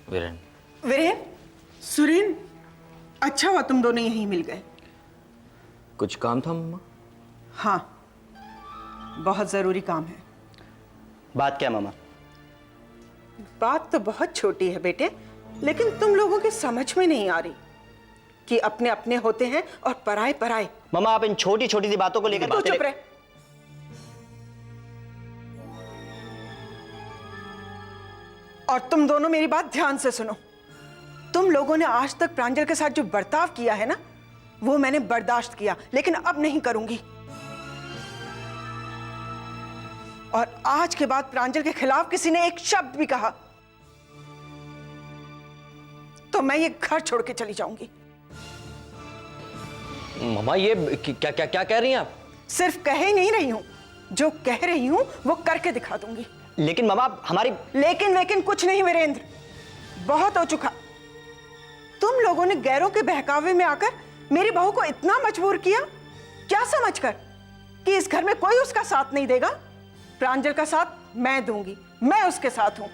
वीरेन। वीरेन, सुरेन, अच्छा हुआ तुम दोनों यहीं मिल गए। कुछ काम था मम्मा? हाँ, बहुत जरूरी काम है। बात क्या मामा? बात तो बहुत छोटी है बेटे, लेकिन तुम लोगों की समझ में नहीं आ रही कि अपने अपने होते हैं और पराए पराए। मामा आप इन छोटी छोटी सी बातों को लेकर तू चुप रहे। और तुम दोनों मेरी बात ध्यान से सुनो। तुम लोगों ने आज तक प्रांजल के साथ जो बर्ताव किया है ना, वो मैंने बर्दाश्त किया, लेकिन अब नहीं करूंगी। और आज के बाद प्रांजल के खिलाफ किसी ने एक शब्द भी कहा तो मैं ये घर छोड़ के चली जाऊंगी। मम्मा ये क्या क्या क्या कह रही हैं आप? सिर्फ कह ही नहीं रही हूं, जो कह रही हूं वो करके दिखा दूंगी। लेकिन मामा हमारी... लेकिन कुछ नहीं वीरेंद्र, बहुत हो चुका। तुम लोगों ने गैरों के बहकावे में आकर मेरी बहू को इतना मजबूर किया, क्या समझकर कि इस घर में कोई उसका साथ नहीं देगा। प्रांजल का साथ मैं दूंगी, मैं उसके साथ हूं।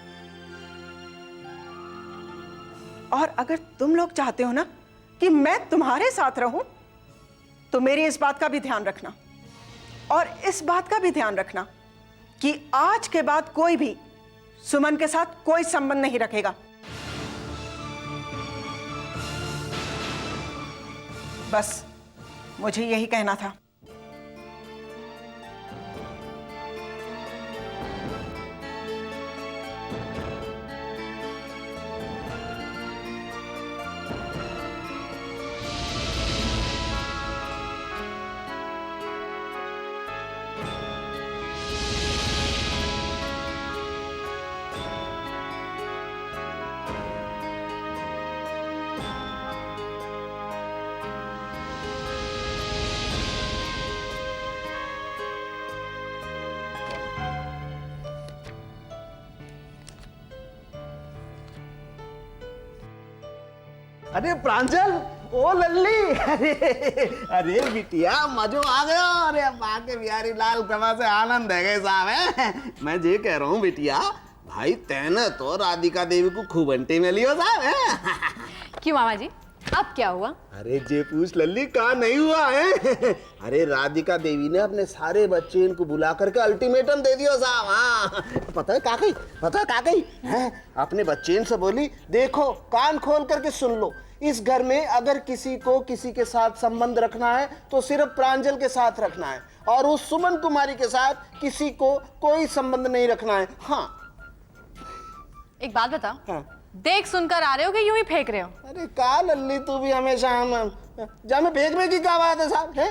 और अगर तुम लोग चाहते हो ना कि मैं तुम्हारे साथ रहूं, तो मेरी इस बात का भी ध्यान रखना, और इस बात का भी ध्यान रखना कि आज के बाद कोई भी सुमन के साथ कोई संबंध नहीं रखेगा। बस मुझे यही कहना था। अरे प्रांजल, ओ लल्ली, अरे बिटिया मजो आ गया। अरे माँ के बिहारी लाल सभा से आनंद है गए साहब है। मैं ये कह रहा हूँ बिटिया, भाई तैने तो राधिका देवी को खूब अंटे में लियो साहब है। क्यों मामा जी, अब क्या हुआ? अरे जे पूछ लल्ली, कहा नहीं हुआ है। अरे राधिका देवी ने अपने सारे बच्चे इनको बुला करके अल्टीमेटम दे दियो साहब। हाँ पता है का कही है, अपने बच्चे से बोली, देखो कान खोल करके सुन लो, इस घर में अगर किसी को किसी के साथ संबंध रखना है तो सिर्फ प्रांजल के साथ रखना है, और उस सुमन कुमारी के साथ किसी को कोई संबंध नहीं रखना है। हाँ एक बात बताओ, हाँ। देख सुनकर आ रहे हो कि यूं ही फेंक रहे हो? अरे का लल्ली, तू भी हमेशा हम जा में फेंकने की क्या बात है साहब है।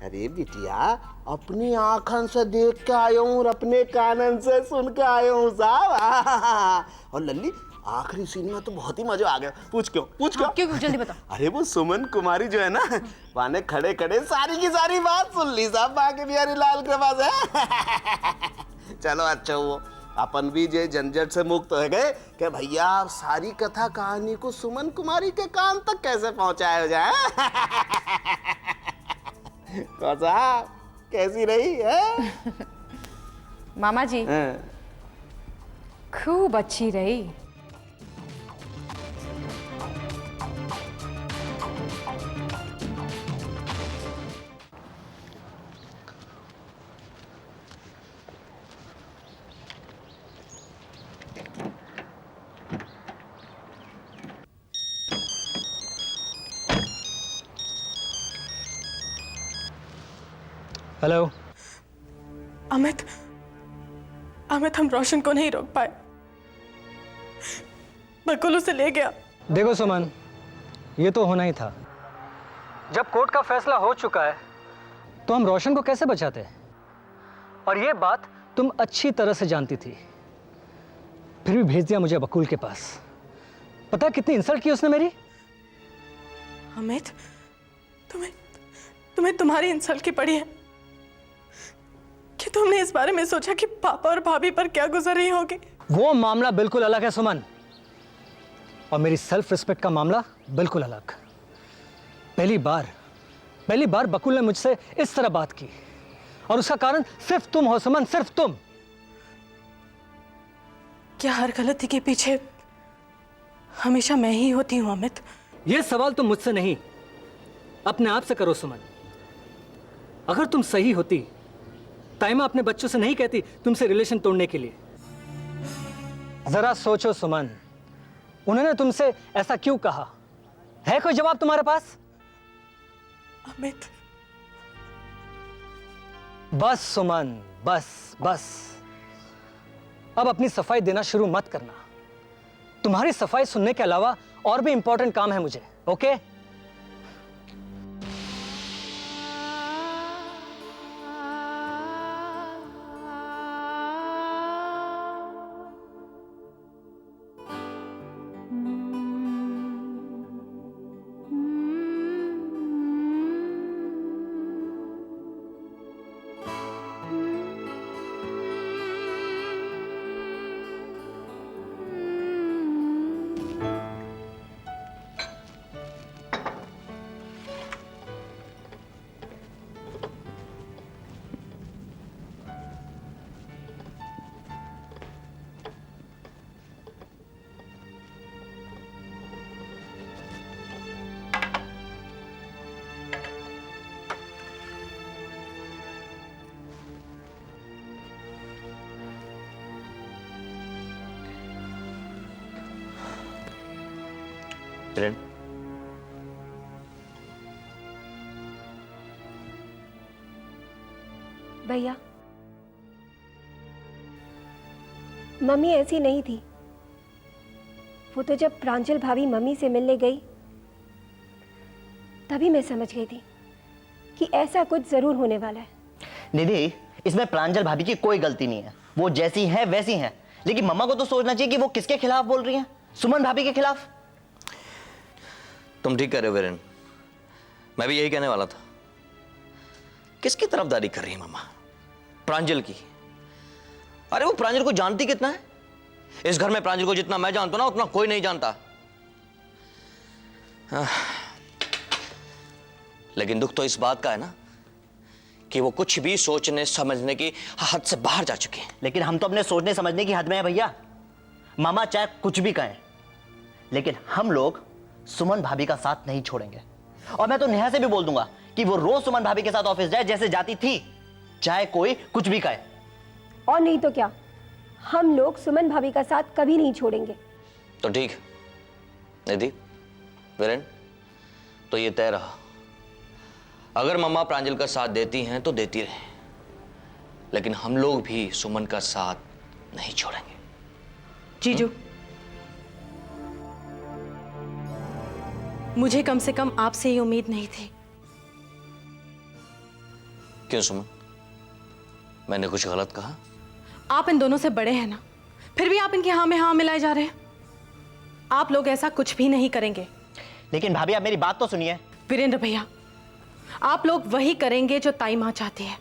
अरे बिटिया, अपनी आंखन से देख के आया हूँ और अपने कानन से सुन के आया हूँ साहब। और लल्ली आखिरी सीन में तो बहुत ही मजा आ गया। पूछ क्यों? क्यों जल्दी बताओ। अरे वो सुमन कुमारी जो है ना, वाने खड़े खड़े सारी की सारी बात सुन ली साहब बाके बिहारी लाल के पास है। चलो अच्छा वो अपन भी जे झंझट से मुक्त हो गए कि भैया सारी कथा कहानी को सुमन कुमारी के कान तक कैसे पहुंचाया हो जाए। कौसा कैसी रही है? मामा जी खूब अच्छी रही। हेलो अमित, हम रोशन को नहीं रोक पाए। बकुल उसे ले गया। देखो सुमन, ये तो होना ही था। जब कोर्ट का फैसला हो चुका है तो हम रोशन को कैसे बचाते? और ये बात तुम अच्छी तरह से जानती थी, फिर भी भेज दिया मुझे बकुल के पास। पता कितनी इंसल्ट की उसने मेरी। अमित, तुम्हें तुम्हारी इंसल्ट की पड़ी है कि तुमने इस बारे में सोचा कि पापा और भाभी पर क्या गुजर रही होगी? वो मामला बिल्कुल अलग है सुमन, और मेरी सेल्फ रिस्पेक्ट का मामला बिल्कुल अलग। पहली बार बकुल ने मुझसे इस तरह बात की, और उसका कारण सिर्फ तुम हो सुमन, सिर्फ तुम। क्या हर गलती के पीछे हमेशा मैं ही होती हूँ अमित। ये सवाल तुम मुझसे नहीं, अपने आप से करो सुमन। अगर तुम सही होती, ताइमा अपने बच्चों से नहीं कहती तुमसे रिलेशन तोड़ने के लिए। जरा सोचो सुमन, उन्होंने तुमसे ऐसा क्यों कहा? है कोई जवाब तुम्हारे पास? अमित, बस सुमन, बस बस। अब अपनी सफाई देना शुरू मत करना। तुम्हारी सफाई सुनने के अलावा और भी इंपॉर्टेंट काम है मुझे, ओके? किरण, भैया, मम्मी ऐसी नहीं थी। वो तो जब प्रांजल भाभी मम्मी से मिलने गई तभी मैं समझ गई थी कि ऐसा कुछ जरूर होने वाला है। निधि, इसमें प्रांजल भाभी की कोई गलती नहीं है। वो जैसी हैं वैसी हैं। लेकिन मम्मा को तो सोचना चाहिए कि वो किसके खिलाफ बोल रही हैं। सुमन भाभी के खिलाफ। तुम ठीक कह रहे हो वीरेन, मैं भी यही कहने वाला था। किसकी तरफदारी कर रही है मम्मा? प्रांजल की। अरे वो प्रांजल को जानती कितना है? इस घर में प्रांजल को जितना मैं जानता हूं ना, उतना कोई नहीं जानता। लेकिन दुख तो इस बात का है ना कि वो कुछ भी सोचने समझने की हद से बाहर जा चुके हैं। लेकिन हम तो अपने सोचने समझने की हद में है भैया। मामा चाहे कुछ भी कहें, लेकिन हम लोग सुमन भाभी का साथ नहीं छोड़ेंगे। और मैं तो नेहा से भी बोल दूंगा कि वो रोज सुमन भाभी के साथ ऑफिस जाए जैसे जाती थी, चाहे कोई कुछ भी कहे। और नहीं तो क्या, हम लोग सुमन भाभी का साथ कभी नहीं छोड़ेंगे। तो ठीक निधि, वीरेन, तो ये तय रहा। अगर मम्मा प्रांजल का साथ देती हैं तो देती रहे, लेकिन हम लोग भी सुमन का साथ नहीं छोड़ेंगे। जीजू, मुझे कम से कम आपसे ये उम्मीद नहीं थी। क्यों सुमन, मैंने कुछ गलत कहा? आप इन दोनों से बड़े हैं ना, फिर भी आप इनकी हाँ में हाँ मिलाए जा रहे हैं। आप लोग ऐसा कुछ भी नहीं करेंगे। लेकिन भाभी, आप मेरी बात तो सुनिए। वीरेंद्र भैया, आप लोग वही करेंगे जो ताई माँ चाहती है।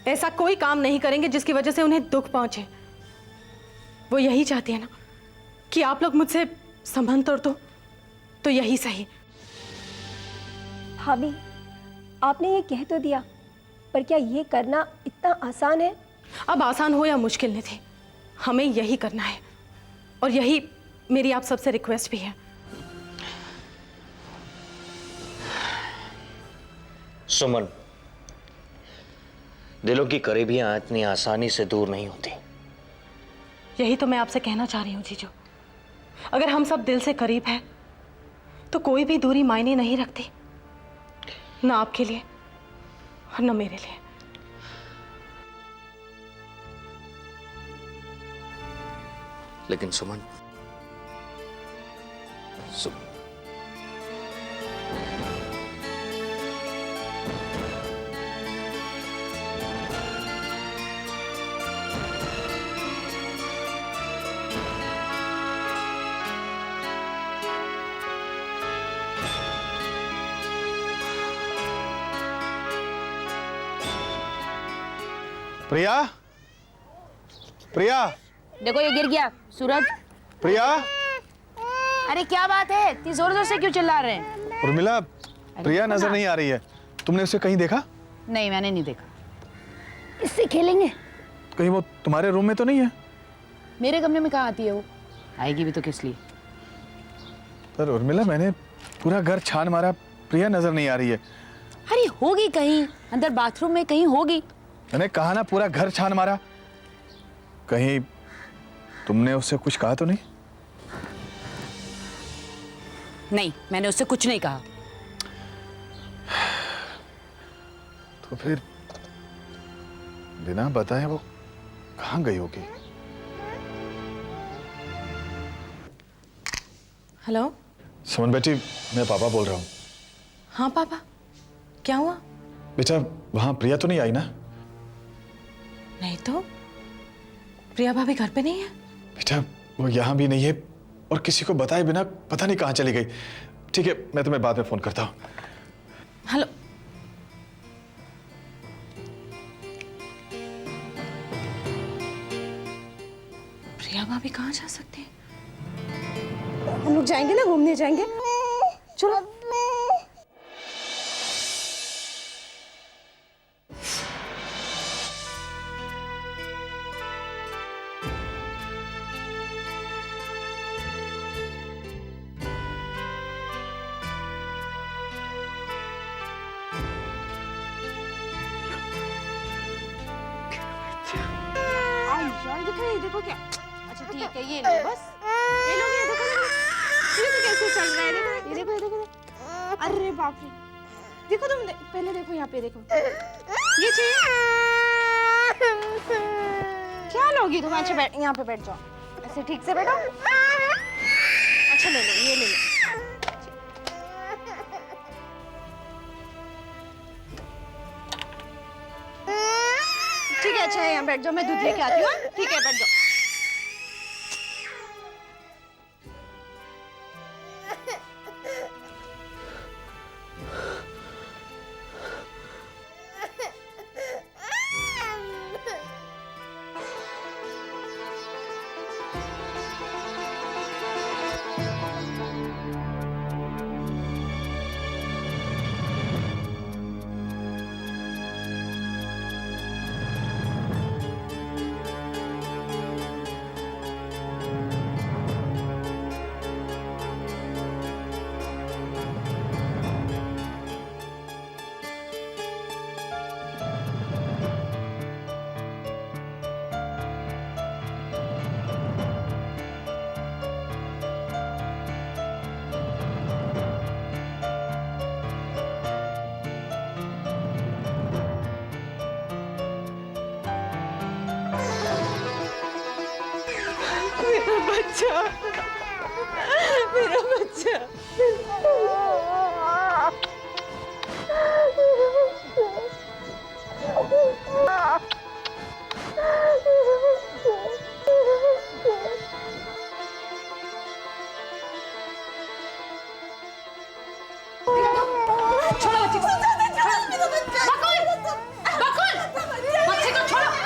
ऐसा कोई काम नहीं करेंगे जिसकी वजह से उन्हें दुख पहुंचे। वो यही चाहती है ना कि आप लोग मुझसे संबंध तोड़ दो, तो यही सही। भाभी, आपने ये कह तो दिया, पर क्या ये करना इतना आसान है? अब आसान हो या मुश्किल नहीं थी, हमें यही करना है। और यही मेरी आप सबसे रिक्वेस्ट भी है। सुमन, दिलों की करीबियां इतनी आसानी से दूर नहीं होती। यही तो मैं आपसे कहना चाह रही हूँ जीजू। अगर हम सब दिल से करीब हैं तो कोई भी दूरी मायने नहीं रखती, ना आपके लिए और ना मेरे लिए। लेकिन सुमन, प्रिया, प्रिया, देखो ये गिर गया। सूरज, प्रिया, अरे क्या बात है, इतनी जोर जोर से क्यों चिल्ला रहे हैं? उर्मिला, प्रिया नजर नहीं आ रही है। तुमने उसे कहीं देखा? नहीं, मैंने नहीं देखा। इससे खेलेंगे? कहीं वो तुम्हारे रूम में तो नहीं है? मेरे कमरे में कहाँ आती है वो? आएगी भी तो किस लिए? पर उर्मिला, मैंने पूरा घर छान मारा, प्रिया नजर नहीं आ रही है। अरे होगी कहीं अंदर बाथरूम में, कहीं होगी। मैंने कहा ना, पूरा घर छान मारा। कहीं तुमने उससे कुछ कहा तो नहीं? नहीं, मैंने उससे कुछ नहीं कहा। तो फिर बिना बताए वो कहाँ गई होगी? हेलो। सुमन बेटी, मैं पापा बोल रहा हूँ। हाँ पापा, क्या हुआ? बेटा, वहां प्रिया तो नहीं आई ना? नहीं तो, प्रिया भाभी घर पे नहीं है। बेटा, वो यहाँ भी नहीं है और किसी को बताए बिना पता नहीं कहाँ चली गई। ठीक है, मैं तुम्हें बाद में फोन करता हूँ। हेलो। प्रिया भाभी कहाँ जा सकती है? हम लोग जाएंगे ना, घूमने जाएंगे। चलो। देखो क्या, अच्छा ठीक है, ये लो बस, ये लो, ये देखो ये तो कैसे चल रहा है, देखो ये देखो, ये देखो। अरे बाप रे, देखो तुम पहले देखो, यहाँ पे देखो, ये चाहिए क्या लोगी तुम? अच्छा बैठ, यहाँ पे बैठ जाओ, ऐसे ठीक से बैठो। अच्छा ले लो, ये ले लो। ठीक है, अच्छा है, यहाँ बैठ जाओ, मैं दूध लेके आती हूँ। ठीक है, बैठ जाओ। बच्चा, मेरा बच्चा।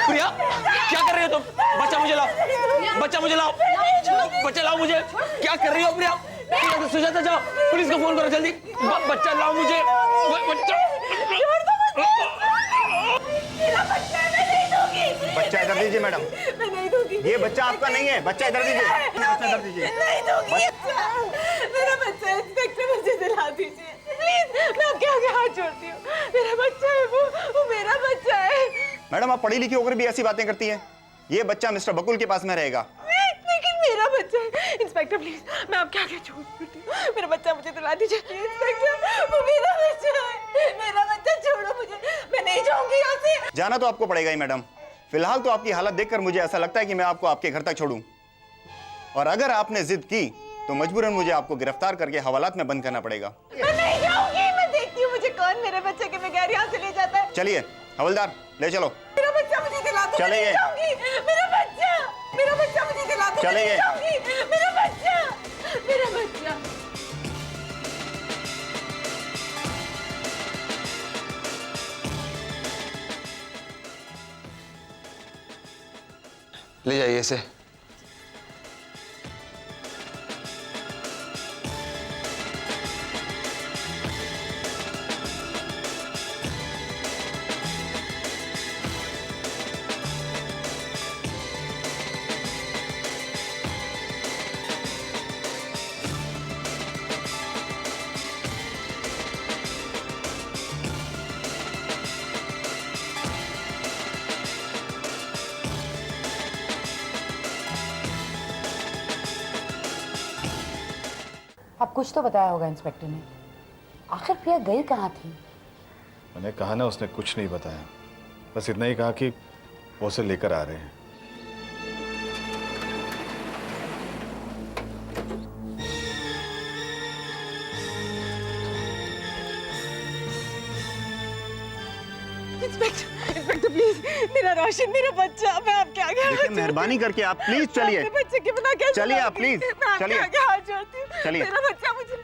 प्रिया, क्या कर रही हो तुम? बच्चा मुझे लाओ, बच्चा मुझे लाओ, बच्चा लाओ मुझे। क्या कर रही हो प्रिया? सुजाता, जाओ पुलिस को फोन करो जल्दी। बच्चा लाओ मुझे, बच्चा। बच्चा इधर दीजिए मैडम। मैं नहीं दूंगी। ये बच्चा आपका नहीं है, बच्चा इधर दीजिए। बच्चा इधर दीजिए। नहीं दूंगी। मेरा बच्चा, इंस्पेक्टर मुझे दिला दीजिए प्लीज, मैं आपके आगे हाथ जोड़ती हूँ। मेरा बच्चा है, वो मेरा बच्चा है। मैडम, आप पढ़ी लिखी होकर भी ऐसी बातें करती हैं। ये बच्चा मिस्टर बकुल के पास में रहेगा। लेकिन मेरा बच्चा है। इंस्पेक्टर प्लीज, मैं आपके आगे झूठ बोलती हूँ, मेरा बच्चा मुझे दिला दीजिए इंस्पेक्टर, वो मेरा बच्चा है। मेरा बच्चा छोड़ो मुझे, मैं नहीं जाऊंगी यहाँ से। जाना तो आपको पड़ेगा ही मैडम। फिलहाल तो आपकी हालत देखकर मुझे ऐसा लगता है कि मैं आपको आपके घर तक छोड़ूं, और अगर आपने जिद की तो मजबूरन मुझे आपको गिरफ्तार करके हवालात में बंद करना पड़ेगा। मैं नहीं जाऊंगी, मैं देखती हूँ मुझे कौन मेरे बच्चे के बगैर यहाँ से ले जाता है। चलिए हवलदार, ले चलो। मेरा बच्चा मुझे दिला दो। चले गए। मेरा बच्चा मुझे दिला दो। चले गए। मेरा बच्चा। ले जाइए इसे। अब कुछ तो बताया होगा इंस्पेक्टर ने। आखिर प्रिया गई कहाँ थी? मैंने कहा ना, उसने कुछ नहीं बताया, बस इतना ही कहा कि वो उसे लेकर आ रहे हैं। इंस्पेक्टर प्लीज, मेरा रोशन, मेरा बच्चा, मैं आपके आगे हाथ जोड़ती हूँ। मेहरबानी करके आप प्लीज चलिए। अपने बच्चे के बिना कैसे चलिए आप रहूंगी? प्लीज, मैं आपके चलिए। आगे हाथ जोड़ती हूँ। चलिए। मेरा बच्चा मुझे।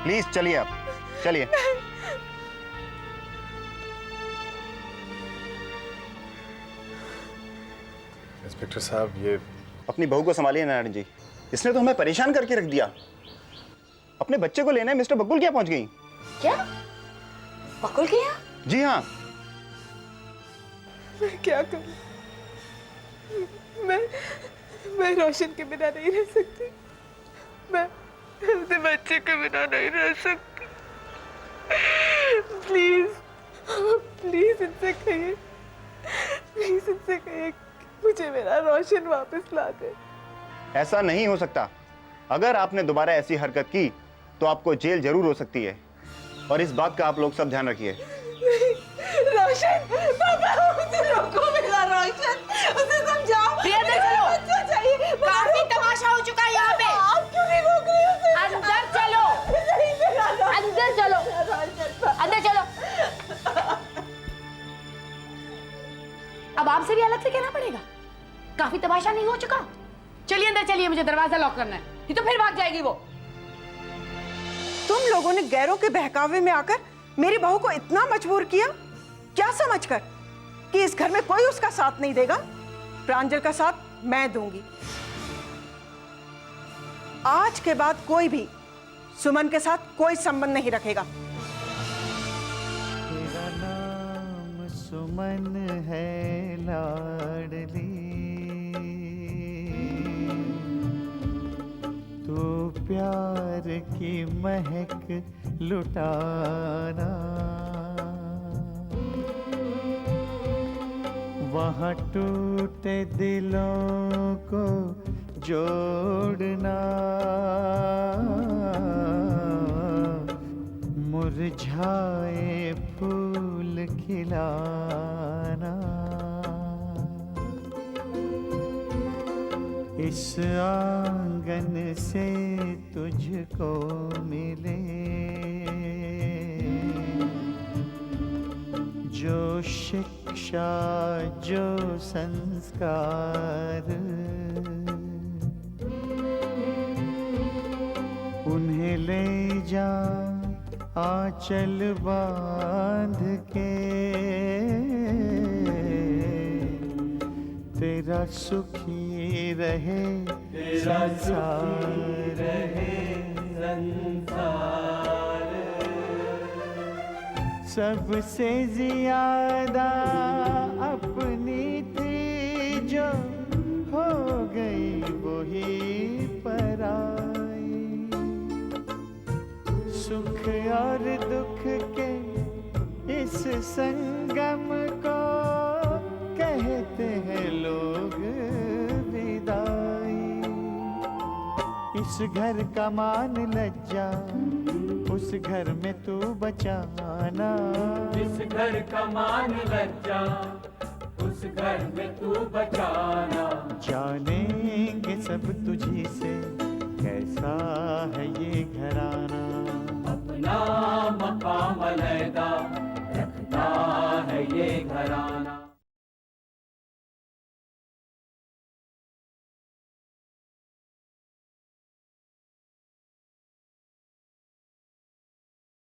प्लीज चलिए आप, चलिए। इंस्पेक्टर साहब, ये अपनी बहू को संभालिए नारायण जी, इसने तो हमें परेशान करके रख दिया। अपने बच्चे को लेने मिस्टर बकुल क्या पहुंच गई? क्या? बकुल के यहाँ? जी हाँ। मैं क्या करूं? मैं रोशन के बिना नहीं रह सकती। मैं अपने बच्चे के बिना नहीं रह सकती। प्लीज प्लीज इनसे कहिए, प्लीज इनसे कहिए मुझे मेरा रोशन वापस ला दे। ऐसा नहीं हो सकता। अगर आपने दोबारा ऐसी हरकत की तो आपको जेल जरूर हो सकती है, और इस बात का आप लोग सब ध्यान रखिए। रोशन, पापा मुझे रोको, मेरा रोशन, उसे समझाओ। प्रिया, अंदर चलो। बच्चा चाहिए। काफी तमाशा हो चुका है यहाँ पे। आप क्यों नहीं रोक रहे हो? अंदर चलो, अंदर चलो, अंदर चलो। अब आपसे भी अलग से कहना पड़ेगा? काफी तमाशा नहीं हो चुका? चलिए अंदर चलिए, मुझे दरवाजा लॉक करना है, नहीं तो फिर भाग जाएगी वो। तुम लोगों ने गैरों के बहकावे में आकर मेरी बहू को इतना मजबूर किया, क्या समझकर कि इस घर में कोई उसका साथ नहीं देगा? प्रांजल का साथ मैं दूंगी। आज के बाद कोई भी सुमन के साथ कोई संबंध नहीं रखेगा। तेरा नाम सुमन है लाडली, तो प्यार की महक लुटाना, वहाँ टूटे दिलों को जोड़ना, मुरझाए फूल खिलाना, इस आंगन से तुझको मिले जो शिक्षा, जो संस्कार, उन्हें ले जा आंचल बांध के, तेरा सुखी रहे संसार, सबसे ज्यादा अपनी थी जो हो गई वही पराई, सुख और दुख के इस संगम को कहते हैं लोग विदाई। इस घर का मान लज्जा, उस घर में तू बचाना, इस घर का मान लज्जा, उस घर में तू बचाना। जानेंगे सब तुझी से कैसा है ये घराना, अपना मकाम अलहदा रखता है ये घराना।